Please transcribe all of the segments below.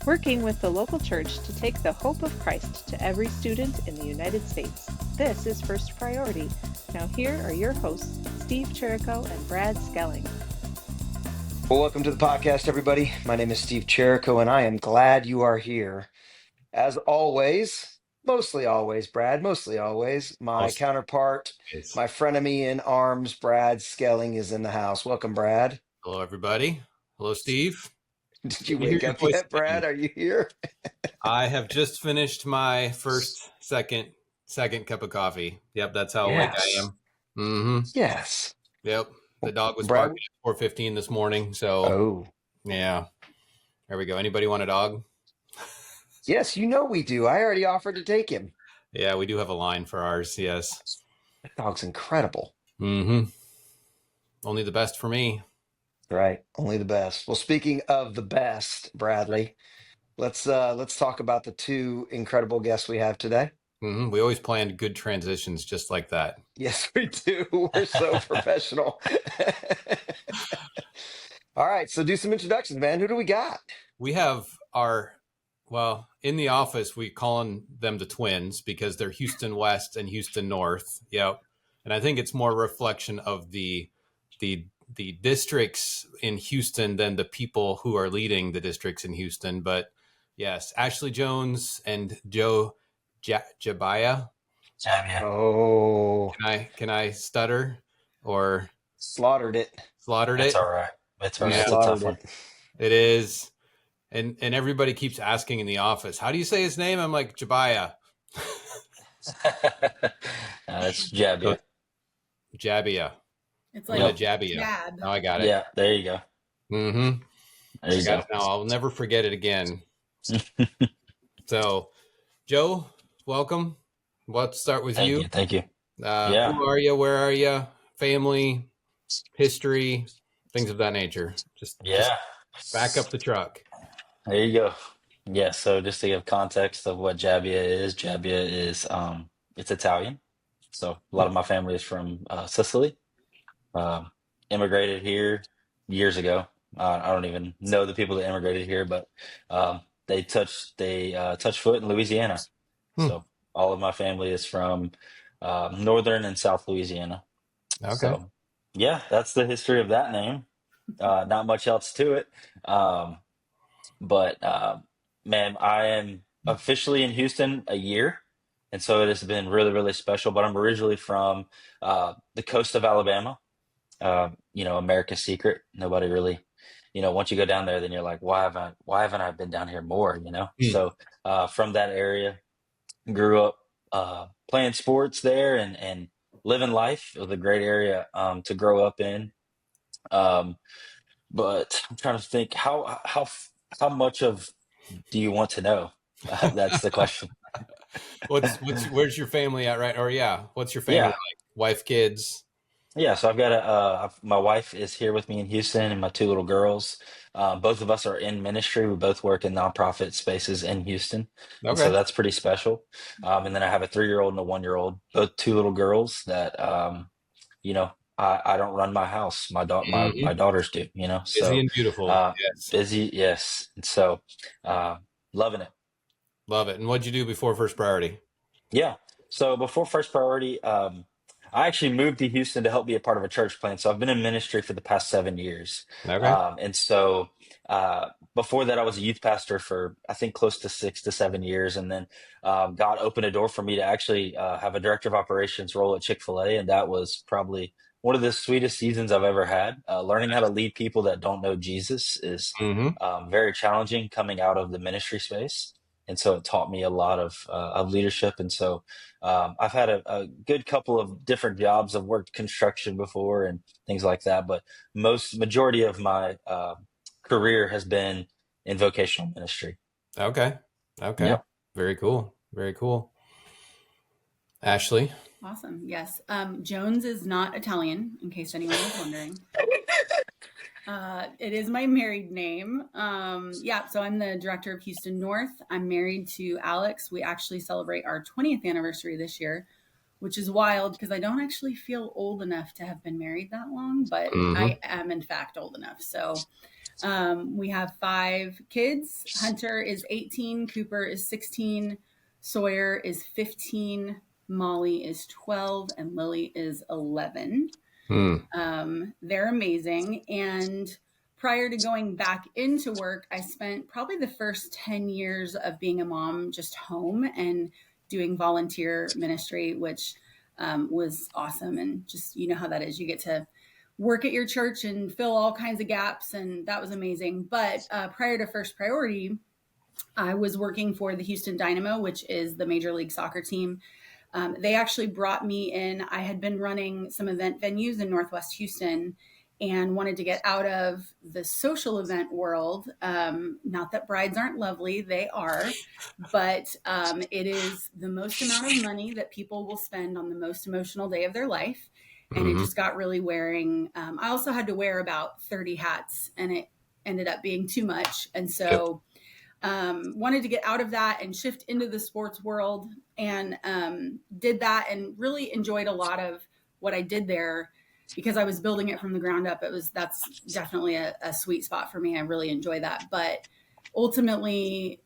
working with the local church to take the hope of Christ to every student in the United States. This is First Priority. Now here are your hosts, Steve Chirico and Brad Skelling. Well, welcome to the podcast, everybody. My name is Steve Chirico, and I am glad you are here. As always, mostly always, Brad, mostly always, my Most counterpart, days. my frenemy in arms, Brad Skelling, is in the house. Welcome, Brad. Hello, everybody. Hello, Steve. Did you Good to hear wake your up voice yet, again. Brad? Are you here? I have just finished my second cup of coffee. Yep, that's how awake I Yes. am. Mm-hmm. Yes. Yep. The dog was Brad? barking at 4:15 this morning, so Oh, yeah. There we go. Anybody want a dog? yes, you know we do. I already offered to take him. Yeah, we do have a line for ours. Yes. That dog's incredible. Mm-hmm. Only the best for me. Right. Only the best. Well, speaking of the best, Bradley, let's talk about the two incredible guests we have today. Mm-hmm. We always planned good transitions just like that. Yes, we do. We're so professional. All right, so do some introductions, man. Who do we got? We have in the office, we calling them the twins because they're Houston West and Houston North. Yep. And I think it's more a reflection of the districts in Houston than the people who are leading the districts in Houston. But yes, Ashley Jones and Joe Jabbia. Jabbia. Oh, Can I stutter or slaughtered it. slaughtered It's it? all right. It's all You right. It's a tough slaughtered one. it. It is. And everybody keeps asking in the office, how do you say his name? I'm like, Jabbia. It's Jabbia. Jabbia. It's Or like the Jabbia. jab. Oh, I got it. Yeah, there you go. Mm-hmm. There you go. Now I'll never forget it again. So, Joe, welcome. Let's start with you. Thank you. Yeah. Who are you? Where are you? Family, history, things of that nature. Just back up the truck. There you go. Yeah, so just to give context of what Jabbia is it's Italian. So a lot of my family is from Sicily. Um, Immigrated here years ago. I don't even know the people that immigrated here, but they touched foot in Louisiana. Hmm. So all of my family is from northern and south Louisiana. Okay. So yeah, that's the history of that name. Not much else to it. But man, I am officially in Houston a year, and so it has been really, really special. But I'm originally from the coast of Alabama. America's secret. Nobody really, once you go down there, then you're like, why haven't I been down here more? So from that area, grew up playing sports there and living life. It was a great area to grow up in. Um, but I'm trying to think how much of do you want to know? That's the question. Where's your family at, right? Or what's your family Yeah. like? Wife, kids? Yeah, so I've got my wife is here with me in Houston and my two little girls. Both of us are in ministry. We both work in nonprofit spaces in Houston. And so Okay. that's pretty special. And then I have a 3-year-old and a 1-year-old, both two little girls that, I don't run my house. My daughters do, Busy so and beautiful. Yes. busy. Yes. And so, loving it. Love it. And what'd you do before First Priority? Yeah. So before First Priority, I actually moved to Houston to help be a part of a church plant. So I've been in ministry for the past 7 years. Okay. And so before that, I was a youth pastor for, I think, close to 6 to 7 years. And then God opened a door for me to actually have a director of operations role at Chick-fil-A. And that was probably one of the sweetest seasons I've ever had. Learning how to lead people that don't know Jesus is very challenging coming out of the ministry space. And so it taught me a lot of leadership. And so I've had a good couple of different jobs. I've worked construction before and things like that. But majority of my career has been in vocational ministry. Okay. Yep. Very cool. Very cool. Ashley? Awesome. Yes. Jones is not Italian, in case anyone was wondering. It is my married name. So I'm the director of Houston North. I'm married to Alex. We actually celebrate our 20th anniversary this year, which is wild because I don't actually feel old enough to have been married that long, but I am in fact old enough. So We have 5 kids. Hunter is 18, Cooper is 16, Sawyer is 15, Molly is 12, and Lily is 11. They're amazing. And prior to going back into work, I spent probably the first 10 years of being a mom just home and doing volunteer ministry, which was awesome. And just, you know how that is. You get to work at your church and fill all kinds of gaps. And that was amazing. But prior to First Priority, I was working for the Houston Dynamo, which is the Major League Soccer team. They actually brought me in. I had been running some event venues in Northwest Houston and wanted to get out of the social event world. Not that brides aren't lovely, they are, but it is the most amount of money that people will spend on the most emotional day of their life. And it just got really wearing. I also had to wear about 30 hats, and it ended up being too much. And so wanted to get out of that and shift into the sports world, and did that and really enjoyed a lot of what I did there because I was building it from the ground up. That's definitely a sweet spot for me. I really enjoy that. But ultimately,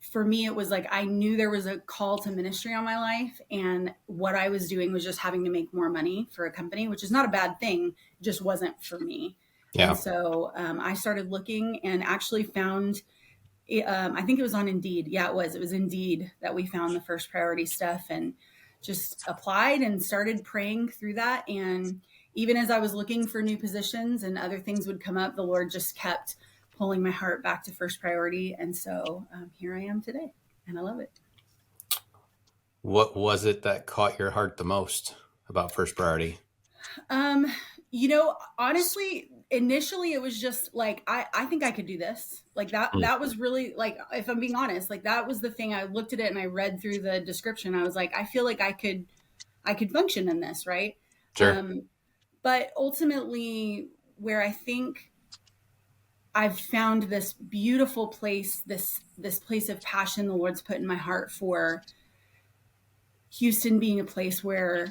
for me, it was like I knew there was a call to ministry on my life, and what I was doing was just having to make more money for a company, which is not a bad thing. It just wasn't for me. Yeah. And so I started looking and actually found, I think it was on Indeed. Yeah, it was Indeed that we found the First Priority stuff, and just applied and started praying through that. And even as I was looking for new positions and other things would come up, the Lord just kept pulling my heart back to First Priority. And so here I am today, and I love it. What was it that caught your heart the most about First Priority? Honestly, initially it was just like, I think I could do this. Like that was really, like, if I'm being honest, like that was the thing. I looked at it and I read through the description. I was like, I feel like I could function in this. Right. Sure. But ultimately, where I think I've found this beautiful place, this place of passion the Lord's put in my heart for Houston being a place where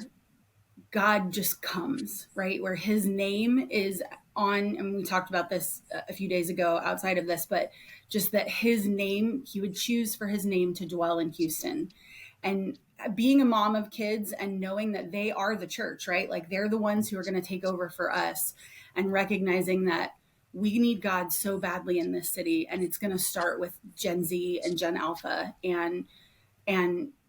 God just comes, right? Where his name is on, and we talked about this a few days ago outside of this, but just that his name, he would choose for his name to dwell in Houston. And being a mom of kids and knowing that they are the church, right? Like they're the ones who are going to take over for us, and recognizing that we need God so badly in this city. And it's going to start with Gen Z and Gen Alpha. And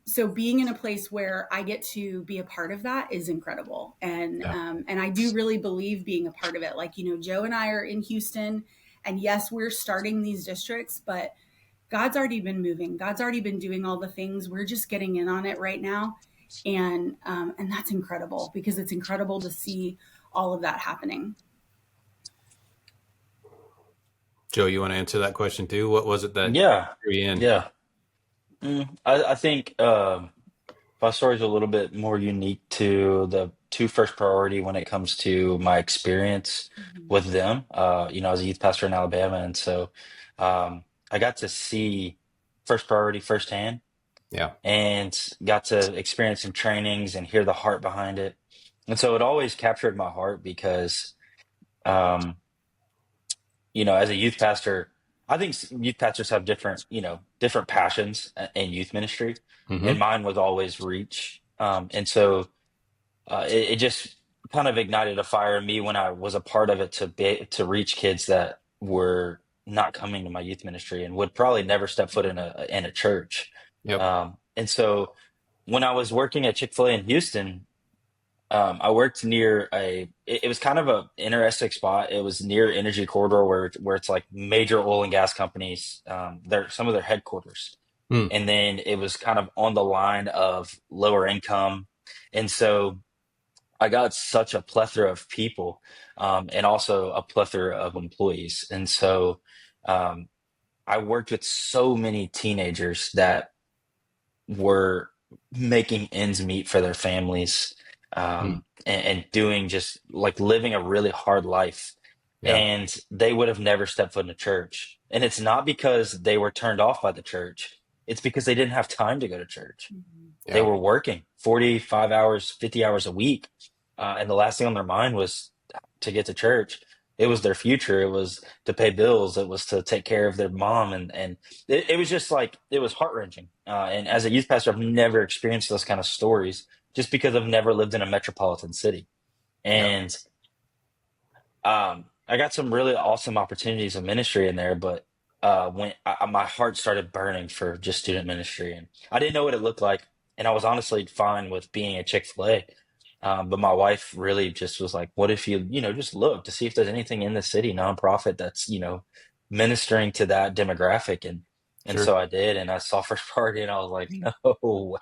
so being in a place where I get to be a part of that is incredible. And I do really believe being a part of it. Like, Joe and I are in Houston, and yes, we're starting these districts, but God's already been moving. God's already been doing all the things. We're just getting in on it right now. And that's incredible, because it's incredible to see all of that happening. Joe, you want to answer that question too? What was it that drew you in? Yeah. I think my story is a little bit more unique to First Priority when it comes to my experience with them. I was a youth pastor in Alabama, and so I got to see First Priority firsthand. Yeah. And got to experience some trainings and hear the heart behind it. And so it always captured my heart because, as a youth pastor, I think youth pastors have different passions in youth ministry. And mine was always reach. And so it just kind of ignited a fire in me when I was a part of it to reach kids that were not coming to my youth ministry and would probably never step foot in a church. Yep. And so when I was working at Chick-fil-A in Houston, I worked near it was kind of a interesting spot. It was near Energy Corridor where it's like major oil and gas companies, some of their headquarters. And then it was kind of on the line of lower income. And so I got such a plethora of people, and also a plethora of employees. And so I worked with so many teenagers that were making ends meet for their families, and doing just like living a really hard life. Yeah. And they would have never stepped foot in a church. And it's not because they were turned off by the church. It's because they didn't have time to go to church. Yeah. They were working 45 hours, 50 hours a week. And the last thing on their mind was to get to church. it was their future. It was to pay bills. It was to take care of their mom. And it was just like, it was heart-wrenching. And as a youth pastor, I've never experienced those kind of stories just because I've never lived in a metropolitan city. Yep. And I got some really awesome opportunities of ministry in there, but when my heart started burning for just student ministry, and I didn't know what it looked like, and I was honestly fine with being at Chick-fil-A, but my wife really just was like, "What if you know, just look to see if there's anything in the city nonprofit that's ministering to that demographic?" And Sure. so I did, and I saw First Party, and I was like, "No way,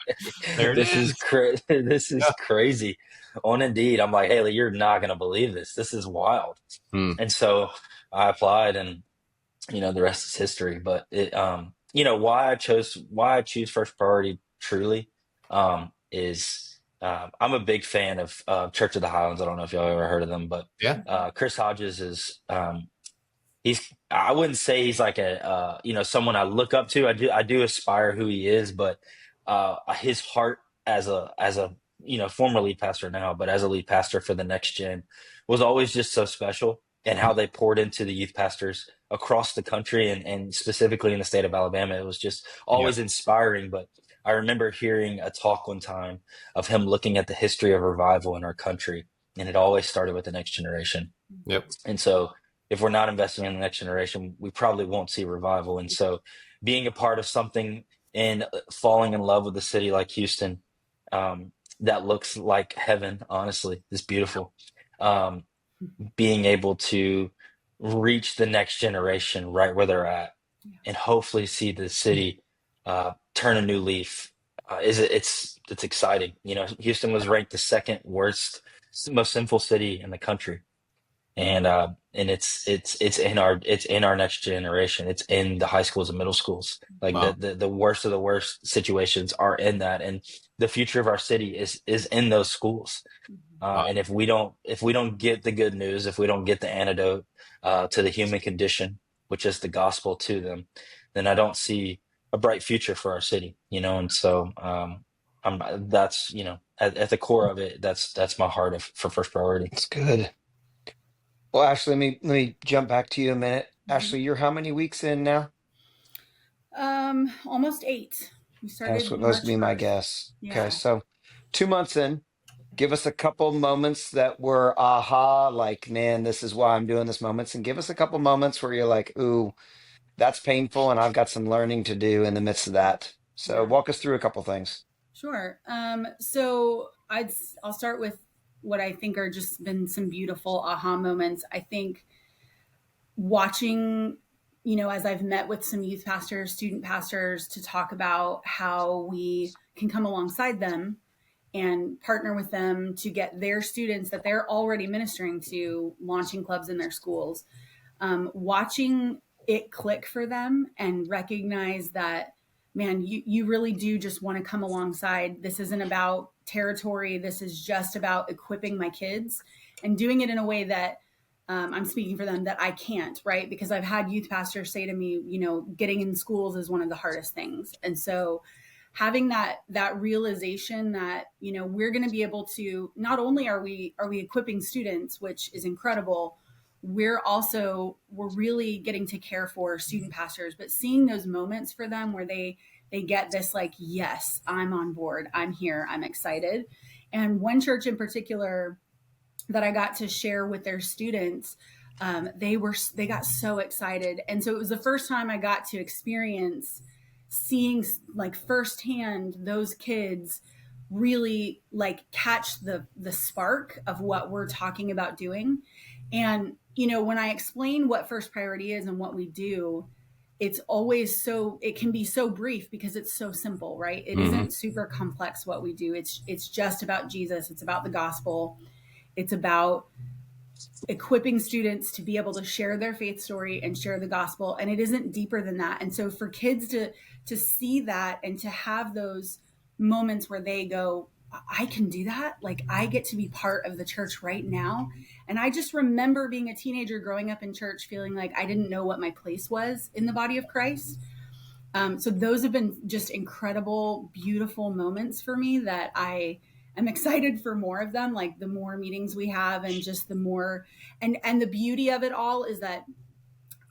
There it this is is. this is Yeah. crazy." On Indeed, I'm like, "Haley, you're not gonna believe this. This is wild." Hmm. And so I applied, and the rest is history. But why I choose First Priority truly is I'm a big fan of Church of the Highlands. I don't know if y'all ever heard of them, but Yeah. Chris Hodges is I wouldn't say he's like a someone I look up to. I do aspire who he is, but his heart as a former lead pastor now, but as a lead pastor for the next gen, was always just so special, and how they poured into the youth pastors across the country, and specifically in the state of Alabama. It was just Yep. always inspiring. But I remember hearing a talk one time of him looking at the history of revival in our country, and it always started with the next generation. Yep. And so if we're not investing in the next generation, we probably won't see revival. And so being a part of something and falling in love with a city like Houston, that looks like heaven, honestly, is beautiful. Um, Being able to reach the next generation right where they're at, and hopefully see the city turn a new leaf, it's exciting. Houston was ranked the second worst, most sinful city in the country, and it's in our next generation. It's in the high schools and middle schools. Like Wow. the worst of the worst situations are in that, and the future of our city is in those schools. Wow. And if we don't get the good news, if we don't get the antidote to the human condition, which is the gospel to them, then I don't see a bright future for our city. And so that's at the core of it, that's my heart for First Priority. It's good. Well, Ashley, let me jump back to you a minute. Ashley, you're how many weeks in now? Almost 8. We That's started what was March gonna be my 1st. guess. Okay, Yeah. so 2 months in, give us a couple moments that were aha, like, man, this is why I'm doing this moments, and give us a couple moments where you're like, ooh, that's painful, and I've got some learning to do in the midst of that. So Yeah. walk us through a couple things. Sure. So I'll start with what I think are just been some beautiful aha moments. I think watching, as I've met with some youth pastors, student pastors, to talk about how we can come alongside them and partner with them to get their students that they're already ministering to launching clubs in their schools. Watching it click for them and recognize that, man, you really do just want to come alongside. This isn't about territory. This is just about equipping my kids and doing it in a way that I'm speaking for them, that I can't, right? Because I've had youth pastors say to me, getting in schools is one of the hardest things. And so having that realization that, we're going to be able to, not only are we equipping students, which is incredible, we're really getting to care for student pastors, but seeing those moments for them where they get this, like, yes, I'm on board, I'm here, I'm excited. And one church in particular that I got to share with their students, they got so excited. And so it was the first time I got to experience seeing, like, firsthand those kids really, like, catch the spark of what we're talking about doing. And when I explain what First Priority is and what we do, it's always it can be so brief because it's so simple, right? It Mm-hmm. isn't super complex what we do. It's just about Jesus. It's about the gospel. It's about equipping students to be able to share their faith story and share the gospel. And it isn't deeper than that. And so for kids to see that and to have those moments where they go, I can do that. Like, I get to be part of the church right now. And I just remember being a teenager growing up in church, feeling like I didn't know what my place was in the body of Christ. So those have been just incredible, beautiful moments for me that I I'm excited for more of them, like the more meetings we have, and just the more, and the beauty of it all is that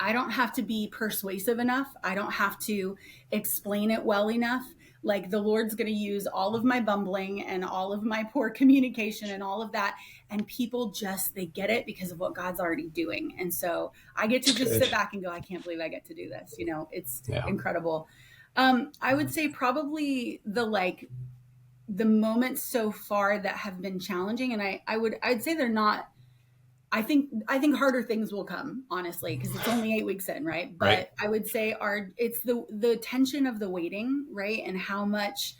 I don't have to be persuasive enough. I don't have to explain it well enough. Like the Lord's going to use all of my bumbling and all of my poor communication and all of that. And people just, they get it because of what God's already doing. And so I get to just sit back and go, I can't believe I get to do this. You know, it's incredible. I would say probably the moments so far that have been challenging. And I'd say they're not, I think harder things will come, honestly, because it's only 8 weeks in, right? But Right. I would say it's the tension of the waiting, right? And how much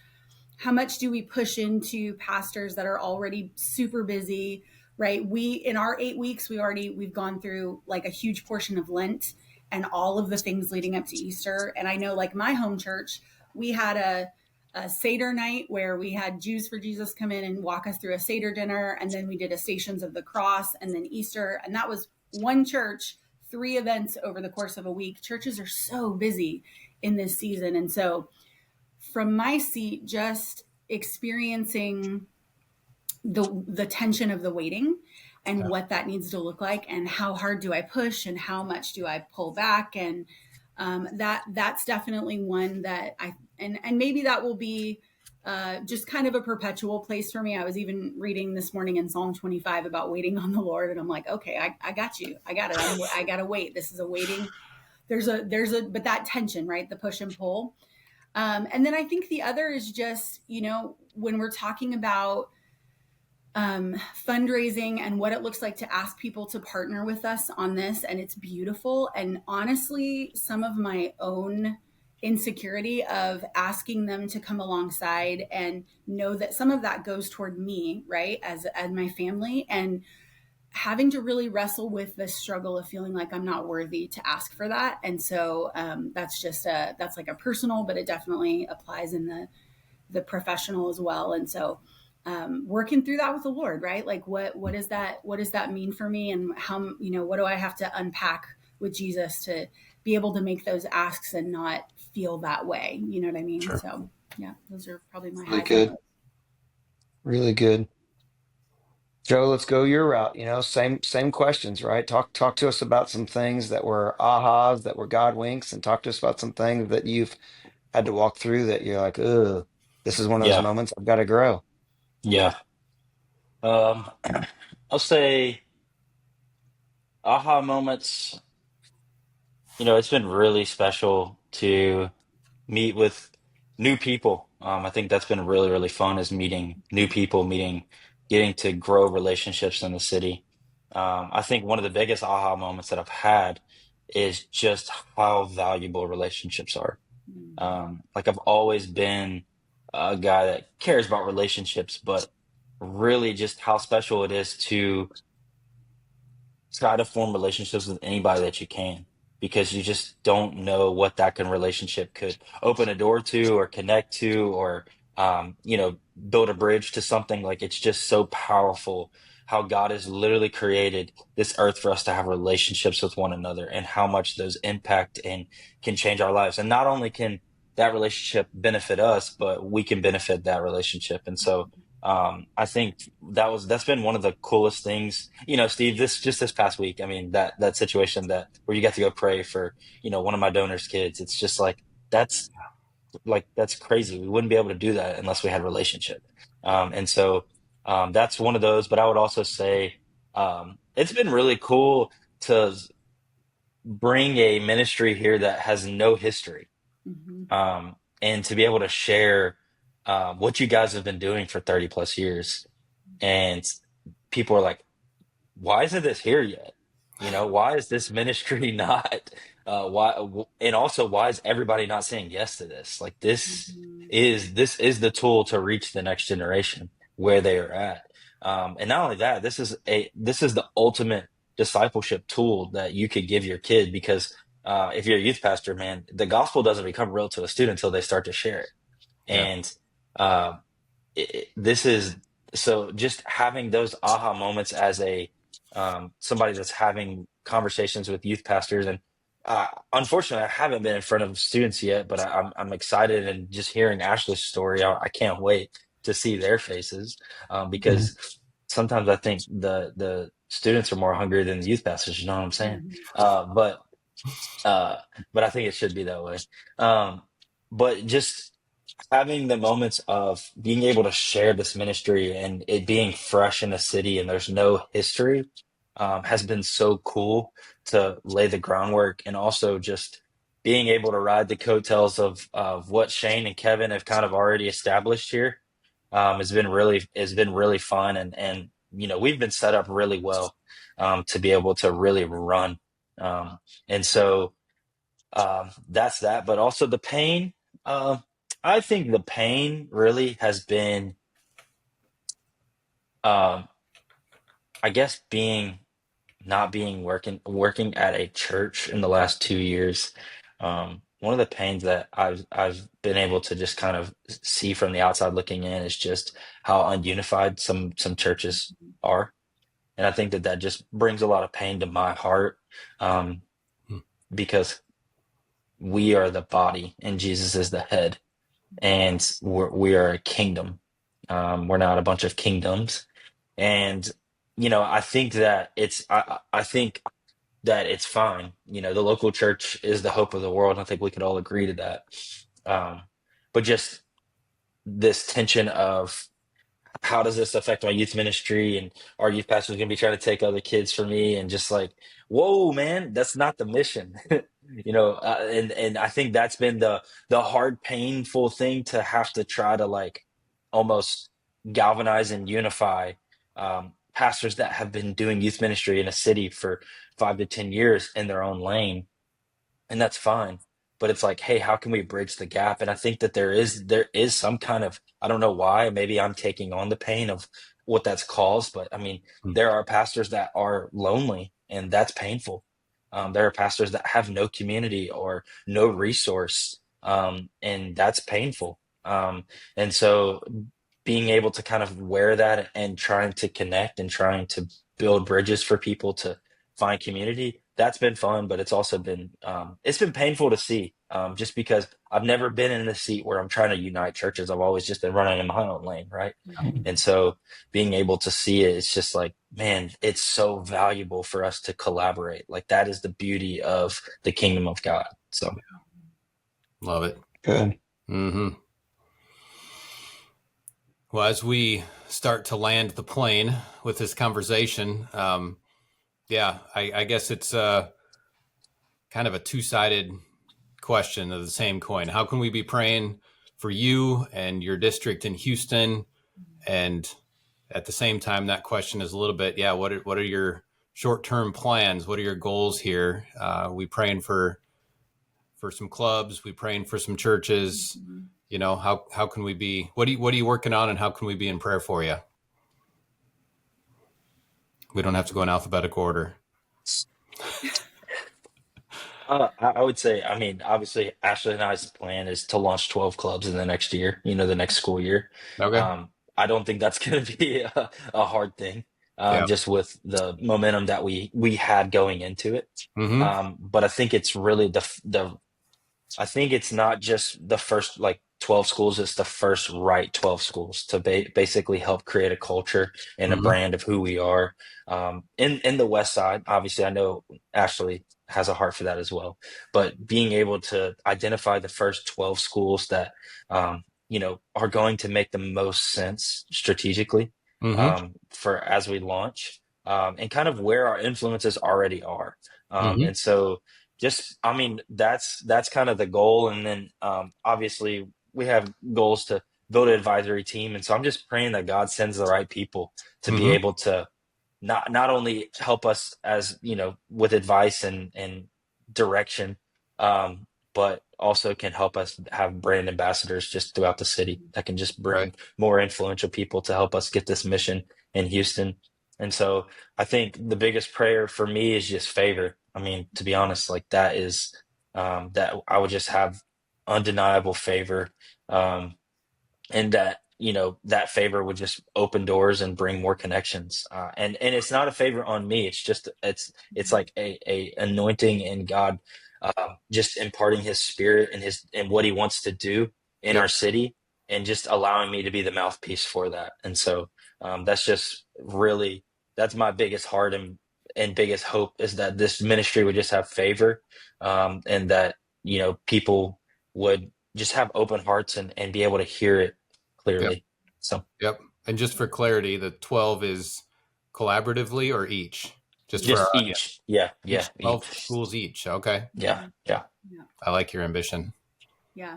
do we push into pastors that are already super busy, right? We, in our 8 weeks, we've gone through like a huge portion of Lent and all of the things leading up to Easter. And I know, like my home church, we had a Seder night where we had Jews for Jesus come in and walk us through a Seder dinner. And then we did a Stations of the Cross and then Easter. And that was one church, 3 events over the course of a week. Churches are so busy in this season. And so from my seat, just experiencing the tension of the waiting and what that needs to look like, and how hard do I push and how much do I pull back. And that's definitely one that and maybe that will be just kind of a perpetual place for me. I was even reading this morning in Psalm 25 about waiting on the Lord. And I'm like, okay, I got you. I got it. I got to wait. This is a waiting. But that tension, right? The push and pull. And then I think the other is just, when we're talking about fundraising and what it looks like to ask people to partner with us on this. And it's beautiful. And honestly, some of my own insecurity of asking them to come alongside and know that some of that goes toward me, right? As my family, and having to really wrestle with the struggle of feeling like I'm not worthy to ask for that. And so that's like a personal, but it definitely applies in the professional as well. And so working through that with the Lord, right? Like what does that mean for me, and how, what do I have to unpack with Jesus to be able to make those asks and not feel that way? You know what I mean? Sure. So yeah, those are probably my Really highs. good. Really good. Joe, let's go your route. Same questions, right? Talk to us about some things that were ahas, that were God winks, and talk to us about some things that you've had to walk through that you're like, ugh, this is one of those Yeah. moments I've got to grow. Yeah. I'll say aha moments. It's been really special to meet with new people. I think that's been really, really fun, is meeting new people, getting to grow relationships in the city. I think one of the biggest aha moments that I've had is just how valuable relationships are. Like I've always been a guy that cares about relationships, but really just how special it is to try to form relationships with anybody that you can, because you just don't know what that relationship could open a door to or connect to, or build a bridge to something. Like, it's just so powerful how God has literally created this earth for us to have relationships with one another, and how much those impact and can change our lives. And not only can that relationship benefit us, but we can benefit that relationship. And so I think that's been one of the coolest things, Steve, this past week. I mean, that situation where you got to go pray for, one of my donors' kids. It's just that's crazy. We wouldn't be able to do that unless we had a relationship. And so that's one of those. But I would also say it's been really cool to bring a ministry here that has no history, and to be able to share what you guys have been doing for 30 plus years. And people are like, why isn't this here yet? Why is this ministry not, and also, why is everybody not saying yes to this? Like, this is the tool to reach the next generation where they are at. And not only that, this is the ultimate discipleship tool that you could give your kid, because if you're a youth pastor, man, the gospel doesn't become real to a student until they start to share it. And this is, so just having those aha moments as a somebody that's having conversations with youth pastors. And unfortunately, I haven't been in front of students yet, but I'm excited, and just hearing Ashley's story, I can't wait. to see their faces, because sometimes I think the students are more hungry than the youth pastors. You know what I'm saying? Uh, but uh, but I think it should be that way. Um, but just having the moments of being able to share this ministry and it being fresh in a city and there's no history, has been so cool to lay the groundwork, and also just being able to ride the coattails of what Shane and Kevin have kind of already established here, has been really fun, and we've been set up really well, to be able to really run, and so that's that. But also the pain. I think the pain really has been, um, I guess, being not being working at a church in the last 2 years. One of the pains that I've been able to just kind of see from the outside looking in is just how ununified some churches are, and I think that just brings a lot of pain to my heart, um, Hmm. because we are the body and Jesus is the head, and we are a kingdom. We're not a bunch of kingdoms, and I think that I think that it's fine. The local church is the hope of the world. I think we could all agree to that. Um, but just this tension of how does this affect my youth ministry, and our youth pastor is going to be trying to take other kids from me, and just like, whoa, man, that's not the mission. And I think that's been the hard, painful thing, to have to try to like almost galvanize and unify, pastors that have been doing youth ministry in a city for 5 to 10 years in their own lane, and that's fine. But it's like, hey, how can we bridge the gap? And I think that there is some kind of, I don't know why, maybe I'm taking on the pain of what that's caused, but I mean, Hmm. there are pastors that are lonely, and that's painful. There are pastors that have no community or no resource, and that's painful. And so being able to kind of wear that and trying to connect and trying to build bridges for people to find community, that's been fun, but it's been painful to see, just because I've never been in a seat where I'm trying to unite churches. I've always just been running in my own lane, right? And so being able to see it, it's just like, man, it's so valuable for us to collaborate. Like, that is the beauty of the kingdom of God. So Love it. Good. Hmm. Well, as we start to land the plane with this conversation, I guess it's kind of a two-sided question of the same coin. How can we be praying for you and your district in Houston? And at the same time, that question is a little bit, what are your short-term plans? What are your goals here? We praying for some clubs. We praying for some churches. How can we be? What are you working on, and how can we be in prayer for you? We don't have to go in alphabetical order. I would say, I mean, obviously, Ashley and I's plan is to launch 12 clubs in the next year, the next school year. Okay. I don't think that's going to be a hard thing, Yeah. just with the momentum that we had going into it. Mm-hmm. But I think it's really I think it's not just the first like 12 schools, it's the first right 12 schools to basically help create a culture and a Mm-hmm. brand of who we are. In the West Side, obviously, I know Ashley has a heart for that as well. But being able to identify the first 12 schools that, are going to make the most sense strategically, Mm-hmm. for as we launch, and kind of where our influences already are. Mm-hmm. And so just, I mean, that's kind of the goal. And then, obviously we have goals to build an advisory team. And so I'm just praying that God sends the right people to be Mm-hmm. able to not only help us as, with advice and direction, but also can help us have brand ambassadors just throughout the city that can just bring Right. more influential people to help us get this mission in Houston. And so I think the biggest prayer for me is just favor. I mean, to be honest, like that is, that I would just have undeniable favor, and that, that favor would just open doors and bring more connections, and it's not a favor on me, it's just it's like a anointing in God, just imparting his spirit and what he wants to do in Yep. our city, and just allowing me to be the mouthpiece for that. And so that's just really, that's my biggest heart and biggest hope, is that this ministry would just have favor, and that, people would just have open hearts and be able to hear it Yep. clearly. So, Yep. And just for clarity, the 12 is collaboratively or each? Just for just our audience. each. Yeah. Yeah. 12 Each. schools each. Okay. Yeah. Yeah. I like your ambition. Yeah.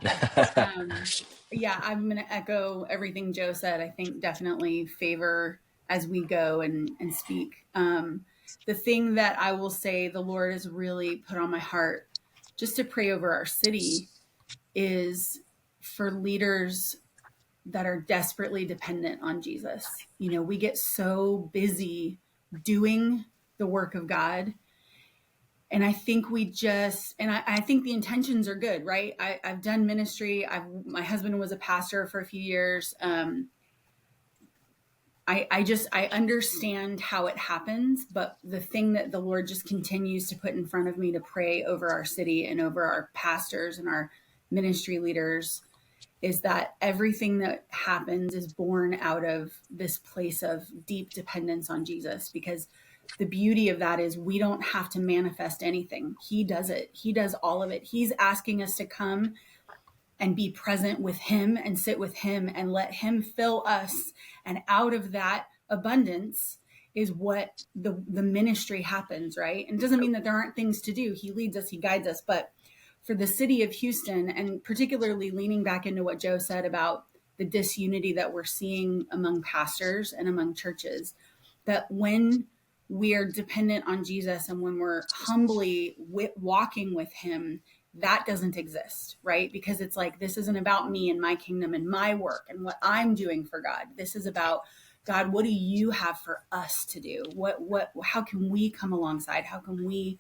Yeah, I'm going to echo everything Joe said. I think definitely favor as we go and speak. The thing that I will say the Lord has really put on my heart just to pray over our city is for leaders that are desperately dependent on Jesus. We get so busy doing the work of God. And I think I think the intentions are good, right? I've done ministry. My husband was a pastor for a few years. I understand how it happens, but the thing that the Lord just continues to put in front of me to pray over our city and over our pastors and our ministry leaders is that everything that happens is born out of this place of deep dependence on Jesus, because the beauty of that is we don't have to manifest anything. He does it. He does all of it. He's asking us to come and be present with him and sit with him and let him fill us. And out of that abundance is what the ministry happens, right? And it doesn't mean that there aren't things to do. He leads us, he guides us. But for the city of Houston, and particularly leaning back into what Joe said about the disunity that we're seeing among pastors and among churches, that when we are dependent on Jesus and when we're humbly walking with him, that doesn't exist, right? Because it's like, this isn't about me and my kingdom and my work and what I'm doing for God. This is about, God, what do you have for us to do? How can we come alongside? How can we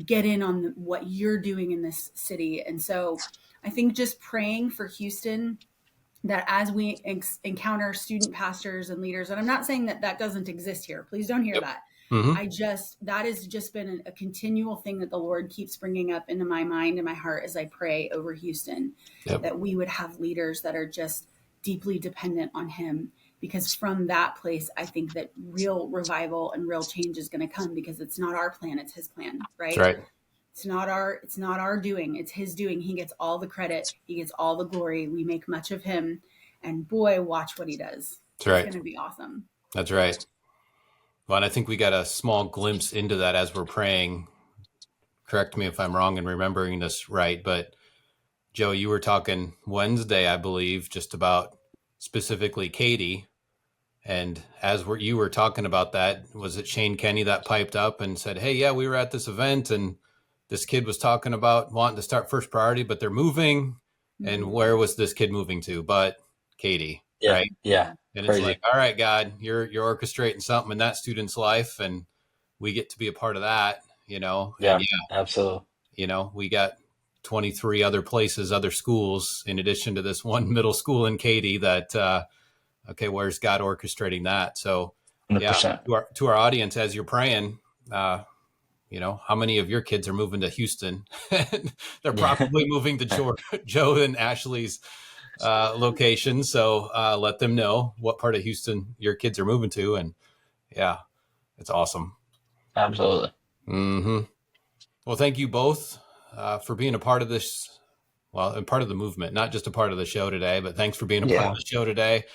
get in on what you're doing in this city? And so I think just praying for Houston, that as we encounter student pastors and leaders, and I'm not saying that doesn't exist here. Please don't hear that. Mm-hmm. That has just been a continual thing that the Lord keeps bringing up into my mind and my heart as I pray over Houston, that we would have leaders that are just deeply dependent on him, because from that place, I think that real revival and real change is going to come, because it's not our plan. It's his plan, right? That's right. It's not our doing. It's his doing. He gets all the credit. He gets all the glory. We make much of him, and boy, watch what he does. That's right. It's going to be awesome. That's right. Well, and I think we got a small glimpse into that as we're praying. Correct me if I'm wrong in remembering this right, but Joe, you were talking Wednesday, I believe, just about specifically Katie. And as you were talking about that, was it Shane Kenny that piped up and said, hey, yeah, we were at this event and this kid was talking about wanting to start First Priority, but they're moving. Mm-hmm. And where was this kid moving to? But Katie, right? Yeah. And Crazy. It's like, all right, God, you're orchestrating something in that student's life, and we get to be a part of that, Yeah, absolutely. We got 23 other places, other schools, in addition to this one middle school in Katy that, okay, where's God orchestrating that? So 100%. Yeah, to our audience, as you're praying, how many of your kids are moving to Houston? They're probably moving to Joe and Ashley's location. So let them know what part of Houston your kids are moving to. And yeah, it's awesome. Absolutely. Mm-hmm. Well, thank you both for being a part of this. Well, and part of the movement, not just a part of the show today, but thanks for being a part of the show today.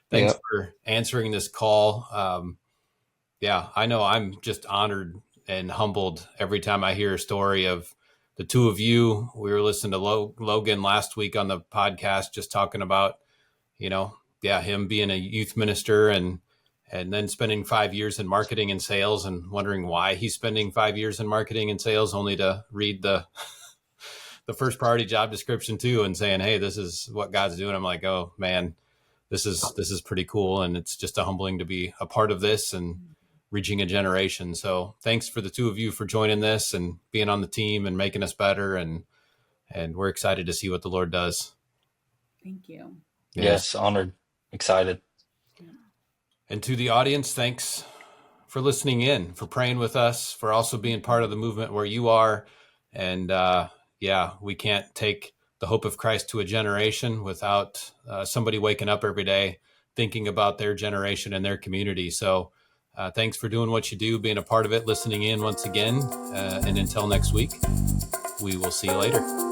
Thanks for answering this call. I know I'm just honored and humbled every time I hear a story of the two of you. We were listening to Logan last week on the podcast, just talking about, him being a youth minister and then spending 5 years in marketing and sales, and wondering why he's spending 5 years in marketing and sales, only to read the First Priority job description too, and saying, hey, this is what God's doing. I'm like, oh man, this is pretty cool. And it's just humbling to be a part of this and reaching a generation. So thanks for the two of you for joining this and being on the team and making us better. And we're excited to see what the Lord does. Thank you. Yes, honored, excited. And to the audience, thanks for listening in, for praying with us, for also being part of the movement where you are. And we can't take the hope of Christ to a generation without somebody waking up every day thinking about their generation and their community. So thanks for doing what you do, being a part of it, listening in once again. And until next week, we will see you later.